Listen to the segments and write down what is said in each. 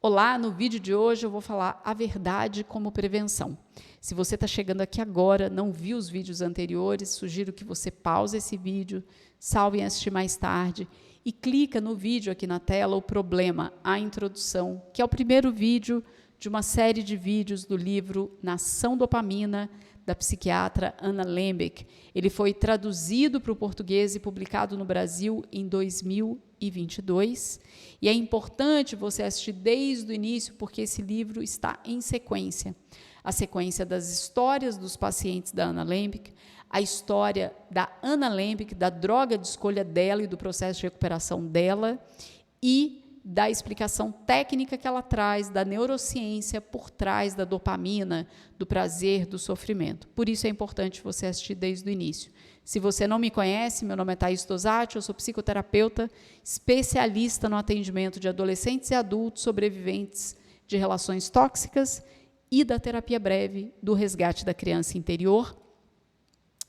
Olá, no vídeo de hoje eu vou falar a verdade como prevenção. Se você está chegando aqui agora, não viu os vídeos anteriores, sugiro que você pause esse vídeo, salve e assistir mais tarde e clica no vídeo aqui na tela, o problema, a introdução, que é o primeiro vídeo de uma série de vídeos do livro Nação Dopamina, da psiquiatra Anna Lembke. Ele foi traduzido para o português e publicado no Brasil em 2022. E é importante você assistir desde o início, porque esse livro está em sequência. A sequência das histórias dos pacientes da Anna Lembke, a história da Anna Lembke, da droga de escolha dela e do processo de recuperação dela, e da explicação técnica que ela traz, da neurociência por trás da dopamina, do prazer, do sofrimento. Por isso é importante você assistir desde o início. Se você não me conhece, meu nome é Thaís Tosati, eu sou psicoterapeuta, especialista no atendimento de adolescentes e adultos sobreviventes de relações tóxicas e da terapia breve do resgate da criança interior.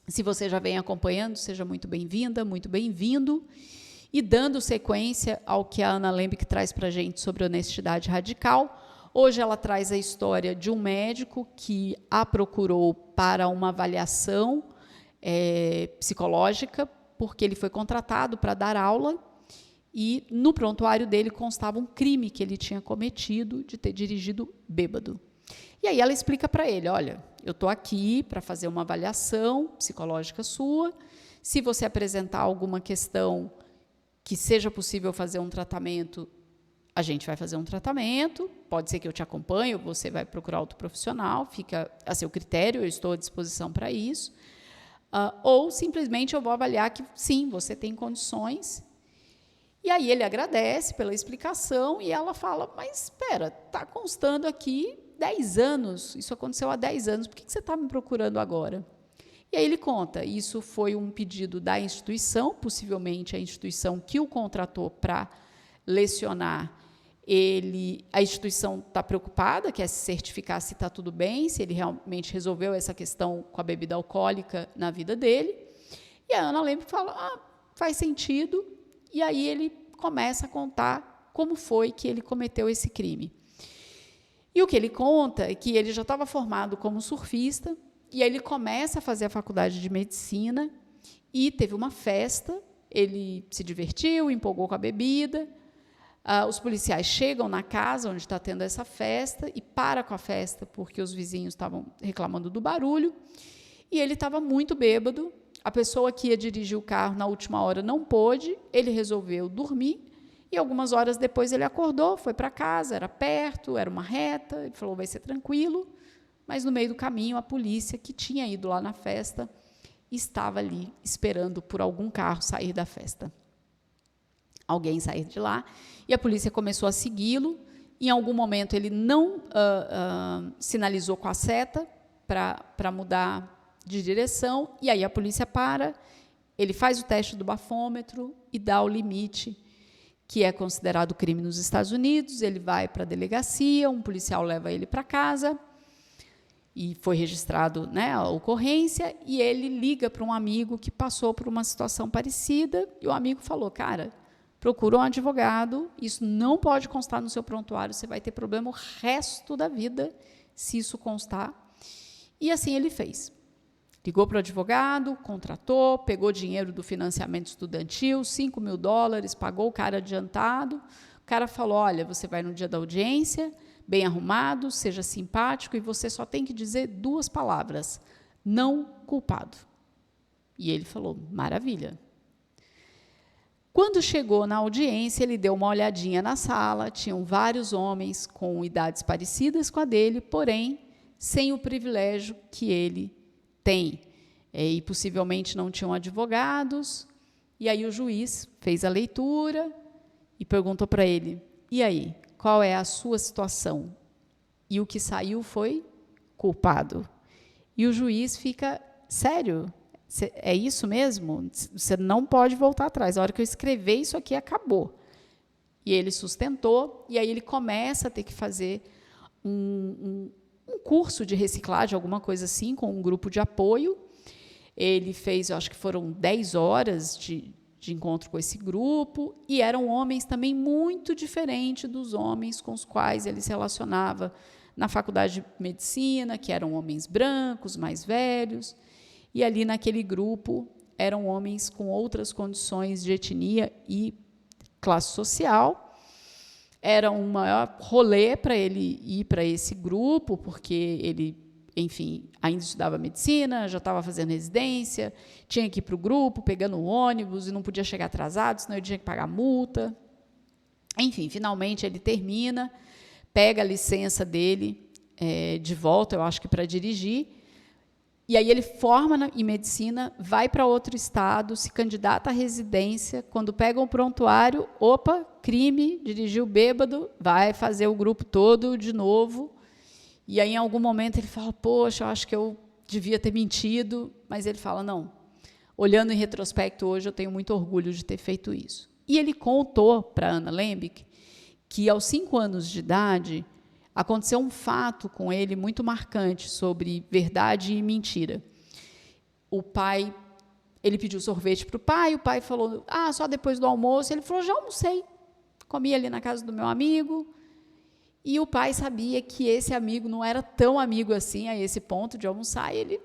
Se você já vem acompanhando, seja muito bem-vinda, muito bem-vindo. E dando sequência ao que a Anna Lembke traz para a gente sobre honestidade radical, hoje ela traz a história de um médico que a procurou para uma avaliação psicológica, porque ele foi contratado para dar aula e no prontuário dele constava um crime que ele tinha cometido de ter dirigido bêbado. E aí ela explica para ele, olha, eu estou aqui para fazer uma avaliação psicológica sua, se você apresentar alguma questão que seja possível fazer um tratamento, a gente vai fazer um tratamento, pode ser que eu te acompanhe, ou você vai procurar outro profissional, fica a seu critério, eu estou à disposição para isso, ou simplesmente eu vou avaliar que sim, você tem condições, e aí ele agradece pela explicação, e ela fala, mas espera, está constando aqui 10 anos, isso aconteceu há 10 anos, por que você está me procurando agora? E aí ele conta, isso foi um pedido da instituição, possivelmente a instituição que o contratou para lecionar, a instituição está preocupada, quer se certificar se está tudo bem, se ele realmente resolveu essa questão com a bebida alcoólica na vida dele. E a Anna Lembke fala, faz sentido, e aí ele começa a contar como foi que ele cometeu esse crime. E o que ele conta é que ele já estava formado como surfista, e aí ele começa a fazer a faculdade de medicina e teve uma festa, ele se divertiu, empolgou com a bebida, os policiais chegam na casa onde está tendo essa festa e para com a festa porque os vizinhos estavam reclamando do barulho e ele estava muito bêbado, a pessoa que ia dirigir o carro na última hora não pôde, ele resolveu dormir e algumas horas depois ele acordou, foi para casa, era perto, era uma reta, ele falou, vai ser tranquilo. Mas, no meio do caminho, a polícia, que tinha ido lá na festa, estava ali esperando por algum carro sair da festa. Alguém sair de lá, e a polícia começou a segui-lo. Em algum momento, ele não sinalizou com a seta para mudar de direção, e aí a polícia para, ele faz o teste do bafômetro e dá o limite, que é considerado crime nos Estados Unidos, ele vai para a delegacia, um policial leva ele para casa, e foi registrado, né, a ocorrência, e ele liga para um amigo que passou por uma situação parecida, e o amigo falou, cara, procura um advogado, isso não pode constar no seu prontuário, você vai ter problema o resto da vida se isso constar. E assim ele fez. Ligou para o advogado, contratou, pegou dinheiro do financiamento estudantil, $5.000, pagou o cara adiantado, o cara falou, olha, você vai no dia da audiência, bem arrumado, seja simpático, e você só tem que dizer 2 palavras, não culpado. E ele falou, maravilha. Quando chegou na audiência, ele deu uma olhadinha na sala, tinham vários homens com idades parecidas com a dele, porém, sem o privilégio que ele tem. E possivelmente não tinham advogados, e aí o juiz fez a leitura e perguntou para ele, e aí? Qual é a sua situação? E o que saiu foi culpado. E o juiz fica, sério? É isso mesmo? Você não pode voltar atrás. A hora que eu escrever isso aqui, acabou. E ele sustentou, e aí ele começa a ter que fazer um curso de reciclagem, alguma coisa assim, com um grupo de apoio. Ele fez, eu acho que foram 10 horas de de encontro com esse grupo, e eram homens também muito diferentes dos homens com os quais ele se relacionava na faculdade de medicina, que eram homens brancos, mais velhos, e ali naquele grupo eram homens com outras condições de etnia e classe social. Era um maior rolê para ele ir para esse grupo, porque ele, enfim, ainda estudava medicina, já estava fazendo residência, tinha que ir para o grupo, pegando o ônibus, e não podia chegar atrasado, senão ele tinha que pagar multa. Enfim, finalmente ele termina, pega a licença dele de volta, eu acho que para dirigir, e aí ele forma em medicina, vai para outro estado, se candidata à residência, quando pega um prontuário, opa, crime, dirigiu bêbado, vai fazer o grupo todo de novo. E aí, em algum momento, ele fala, poxa, eu acho que eu devia ter mentido, mas ele fala, não, olhando em retrospecto hoje, eu tenho muito orgulho de ter feito isso. E ele contou para Anna Lembke que, aos 5 anos de idade, aconteceu um fato com ele muito marcante sobre verdade e mentira. O pai, ele pediu sorvete para o pai falou, só depois do almoço. Ele falou, já almocei, comi ali na casa do meu amigo. E o pai sabia que esse amigo não era tão amigo assim a esse ponto de almoçar. E ele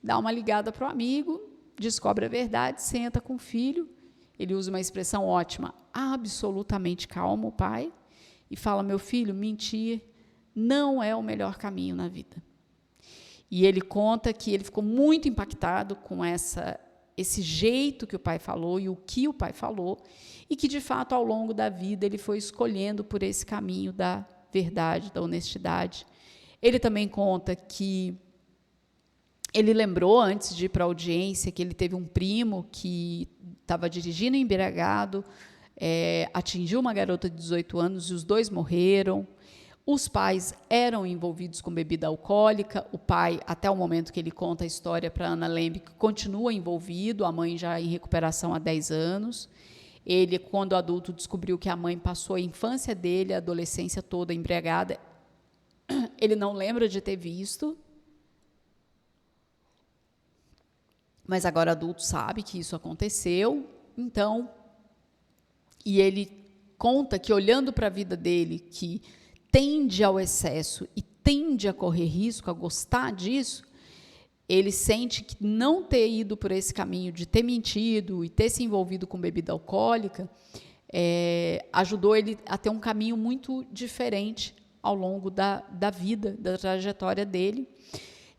dá uma ligada para o amigo, descobre a verdade, senta com o filho. Ele usa uma expressão ótima, absolutamente calmo, o pai, e fala, meu filho, mentir não é o melhor caminho na vida. E ele conta que ele ficou muito impactado com esse jeito que o pai falou e o que o pai falou, e que, de fato, ao longo da vida, ele foi escolhendo por esse caminho da verdade, da honestidade. Ele também conta que ele lembrou, antes de ir para a audiência, que ele teve um primo que estava dirigindo embriagado, atingiu uma garota de 18 anos e os dois morreram. Os pais eram envolvidos com bebida alcoólica. O pai, até o momento que ele conta a história para Anna Lembke, continua envolvido, a mãe já em recuperação há 10 anos. Ele, quando adulto, descobriu que a mãe passou a infância dele, a adolescência toda embriagada. Ele não lembra de ter visto, mas agora adulto sabe que isso aconteceu. Então, e ele conta que, olhando para a vida dele, que tende ao excesso e tende a correr risco, a gostar disso, ele sente que não ter ido por esse caminho de ter mentido e ter se envolvido com bebida alcoólica ajudou ele a ter um caminho muito diferente ao longo da vida, da trajetória dele.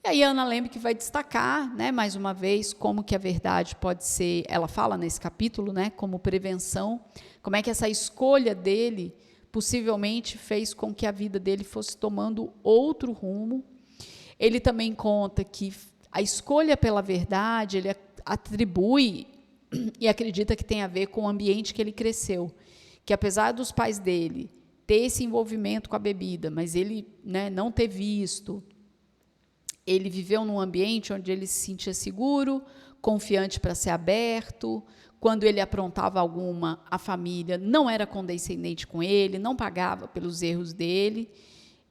E aí a Anna Lembke vai destacar, né, mais uma vez, como que a verdade pode ser, ela fala nesse capítulo, né, como prevenção, como é que essa escolha dele possivelmente fez com que a vida dele fosse tomando outro rumo. Ele também conta que a escolha pela verdade, ele atribui e acredita que tem a ver com o ambiente que ele cresceu, que apesar dos pais dele ter esse envolvimento com a bebida, mas ele, né, não ter visto, ele viveu num ambiente onde ele se sentia seguro, confiante para ser aberto. Quando ele aprontava alguma, a família não era condescendente com ele, não pagava pelos erros dele.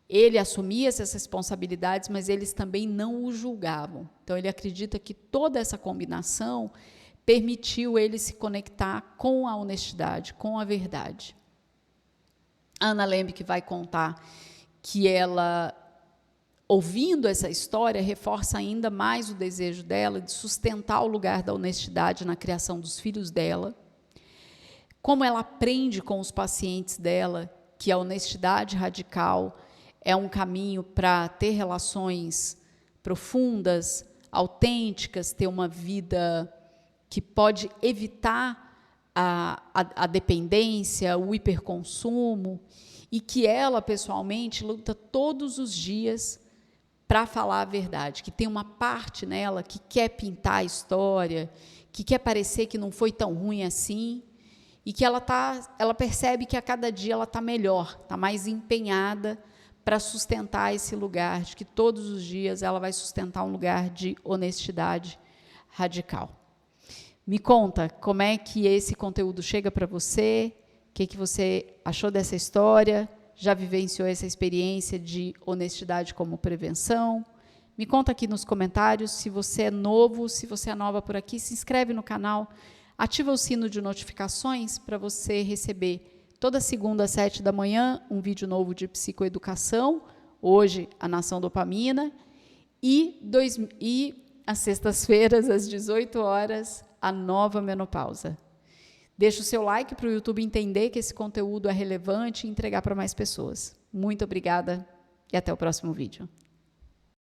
Ele assumia essas responsabilidades, mas eles também não o julgavam. Então, ele acredita que toda essa combinação permitiu ele se conectar com a honestidade, com a verdade. A Anna Lembke vai contar que ela, ouvindo essa história, reforça ainda mais o desejo dela de sustentar o lugar da honestidade na criação dos filhos dela. Como ela aprende com os pacientes dela que a honestidade radical é um caminho para ter relações profundas, autênticas, ter uma vida que pode evitar a dependência, o hiperconsumo, e que ela, pessoalmente, luta todos os dias para falar a verdade, que tem uma parte nela que quer pintar a história, que quer parecer que não foi tão ruim assim, e que ela percebe que a cada dia ela está melhor, está mais empenhada para sustentar esse lugar, de que todos os dias ela vai sustentar um lugar de honestidade radical. Me conta, como é que esse conteúdo chega para você? O que você achou dessa história? Já vivenciou essa experiência de honestidade como prevenção? Me conta aqui nos comentários. Se você é novo, se você é nova por aqui, se inscreve no canal, Ativa o sino de notificações para você receber toda segunda às 7 da manhã um vídeo novo de psicoeducação, hoje a Nação Dopamina, e às sextas-feiras, às 18 horas, a Nova Menopausa. Deixa o seu like para o YouTube entender que esse conteúdo é relevante e entregar para mais pessoas. Muito obrigada e até o próximo vídeo.